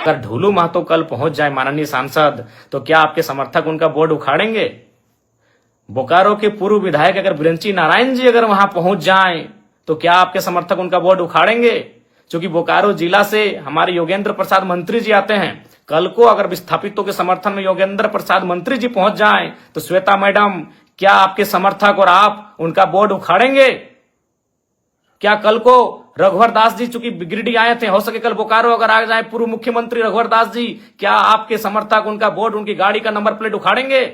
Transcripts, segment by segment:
अगर ढोलू महतो कल पहुंच जाए माननीय सांसद, तो क्या आपके समर्थक उनका बोर्ड उखाड़ेंगे? बोकारो के पूर्व विधायक अगर बिरंची नारायण जी अगर वहां पहुंच जाएं, तो क्या आपके समर्थक उनका बोर्ड उखाड़ेंगे? क्योंकि बोकारो जिला से हमारे योगेंद्र प्रसाद मंत्री जी आते हैं। कल को अगर विस्थापितों के समर्थन में योगेंद्र प्रसाद मंत्री जी पहुंच जाएं, तो श्वेता मैडम, क्या आपके समर्थक और आप उनका बोर्ड उखाड़ेंगे? क्या कल को रघुवर दास जी चूंकि गिरिडीह आए थे, हो सके कल बोकारो अगर आ जाए पूर्व मुख्यमंत्री रघुवर दास जी, क्या आपके समर्थक उनका बोर्ड, उनकी गाड़ी का नंबर प्लेट उखाड़ेंगे?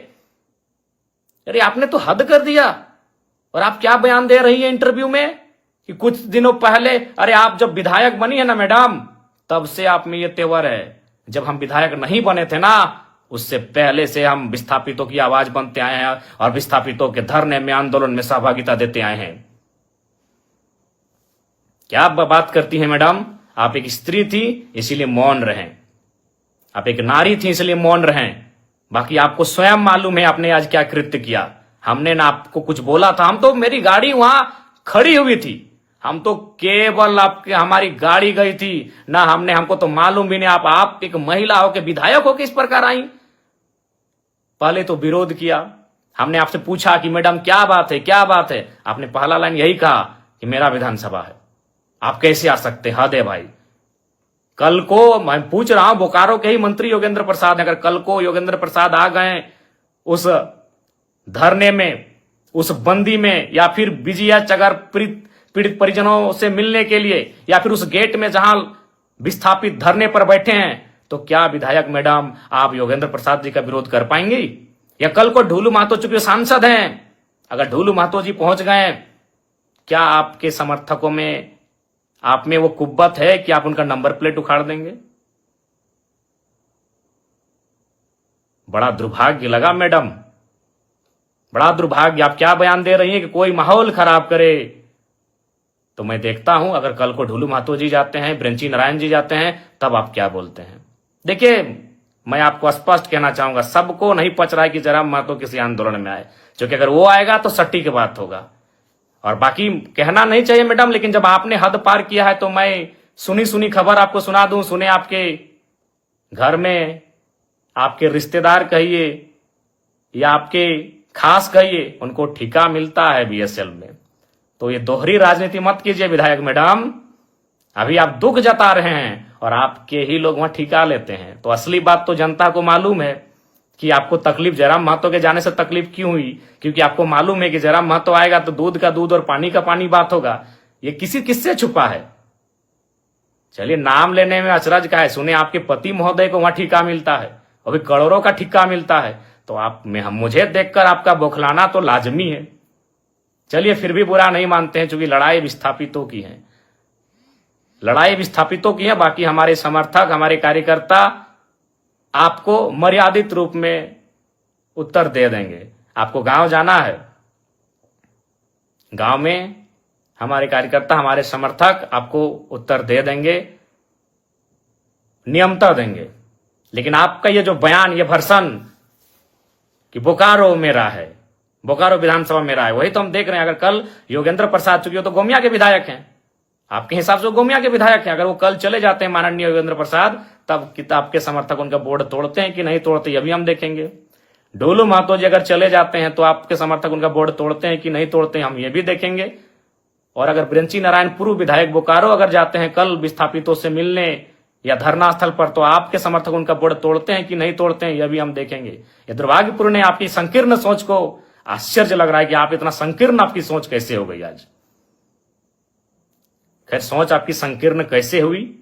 अरे आपने तो हद कर दिया। और आप क्या बयान दे रही है इंटरव्यू में कि कुछ दिनों पहले, अरे आप जब विधायक बनी है ना मैडम, तब से आप में ये तेवर है। जब हम विधायक नहीं बने थे ना, उससे पहले से हम विस्थापितों की आवाज बनते आए हैं और विस्थापितों के धरने में, आंदोलन में सहभागिता देते आए हैं। क्या आप बात करती हैं मैडम? आप एक स्त्री थी इसीलिए मौन रहें, आप एक नारी थी इसलिए मौन रहें। बाकी आपको स्वयं मालूम है आपने आज क्या कृत्य किया। हमने ना आपको कुछ बोला था, हम तो, मेरी गाड़ी वहां खड़ी हुई थी, हम तो केवल आपके, हमारी गाड़ी गई थी ना, हमको तो मालूम भी नहीं। आप एक महिला होकर, विधायक होकर इस प्रकार आई। पहले तो विरोध किया, हमने आपसे पूछा कि मैडम क्या बात है, क्या बात है? आपने पहला लाइन यही कहा कि मेरा विधानसभा है, आप कैसे आ सकते? हद है भाई। कल को मैं पूछ रहा हूं, बोकारो के ही मंत्री योगेंद्र प्रसाद, अगर कल को योगेंद्र प्रसाद आ गए उस धरने में, उस बंदी में, या फिर बीजीएच अगर पीड़ित परिजनों से मिलने के लिए, या फिर उस गेट में जहां विस्थापित धरने पर बैठे हैं, तो क्या विधायक मैडम आप योगेंद्र प्रसाद जी का विरोध कर पाएंगी? या कल को ढोलू महतो चूंकि सांसद हैं, अगर ढोलू महतो जी पहुंच गए, क्या आपके समर्थकों में, आप में वो कुव्वत है कि आप उनका नंबर प्लेट उखाड़ देंगे? बड़ा दुर्भाग्य लगा मैडम, बड़ा दुर्भाग्य। आप क्या बयान दे रही हैं कि कोई माहौल खराब करे? तो मैं देखता हूं अगर कल को ढोलू महतो जी जाते हैं, बिरंची नारायण जी जाते हैं, तब आप क्या बोलते हैं। देखिए, मैं आपको स्पष्ट कहना चाहूंगा, सबको नहीं पच रहा है कि जयराम महतो किसी आंदोलन में आए, क्योंकि अगर वो आएगा तो सट्टी की बात होगा। और बाकी कहना नहीं चाहिए मैडम, लेकिन जब आपने हद पार किया है, तो मैं सुनी सुनी खबर आपको सुना दूं। सुने आपके घर में आपके रिश्तेदार कहिए या आपके खास कहिए, उनको ठिका मिलता है बीएसएल में। तो ये दोहरी राजनीति मत कीजिए विधायक मैडम। अभी आप दुख जता रहे हैं और आपके ही लोग वहां ठिका लेते हैं। तो असली बात तो जनता को मालूम है कि आपको तकलीफ जयराम महतो के जाने से तकलीफ क्यों हुई, क्योंकि आपको मालूम है कि जयराम महतो आएगा तो दूध का दूध और पानी का पानी बात होगा। ये किससे छुपा है? चलिए, नाम लेने में अचरज का है। सुने आपके पति महोदय को वहां ठिका मिलता है, अभी करोड़ों का ठिका मिलता है, तो आप में मुझे देखकर आपका बौखलाना तो लाजमी है। चलिए, फिर भी बुरा नहीं मानते हैं, क्योंकि लड़ाई विस्थापितों की है, लड़ाई विस्थापितों की है। बाकी हमारे समर्थक, हमारे कार्यकर्ता आपको मर्यादित रूप में उत्तर दे देंगे। आपको गांव जाना है, गांव में हमारे कार्यकर्ता, हमारे समर्थक आपको उत्तर दे देंगे, नियमता देंगे। लेकिन आपका ये जो बयान, ये भर्सन कि बोकारो मेरा है, बोकारो विधानसभा मेरा है, वही तो हम देख रहे हैं। अगर कल योगेंद्र प्रसाद, चूंकि तो गोमिया के विधायक हैं, आपके हिसाब से गोमिया के विधायक हैं, अगर वो कल चले जाते हैं माननीय योगेंद्र प्रसाद, तब किताब के समर्थक उनका बोर्ड तोड़ते हैं कि नहीं तोड़ते, ये भी हम देखेंगे। ढोलू महतो जी अगर चले जाते हैं तो आपके समर्थक उनका बोर्ड तोड़ते हैं कि नहीं तोड़ते हैं, हम ये भी देखेंगे। और अगर बिरंची नारायण पूर्व विधायक बोकारो अगर जाते हैं कल विस्थापितों से मिलने या धरना स्थल पर, तो आपके समर्थक उनका बोर्ड तोड़ते हैं कि नहीं तोड़ते हैं, यह भी हम देखेंगे। ये दुर्भाग्यपूर्ण है, आपकी संकीर्ण सोच को आश्चर्य लग रहा है कि आप इतना संकीर्ण, आपकी सोच कैसे हो गई आज। खैर, सोच आपकी संकीर्ण कैसे हुई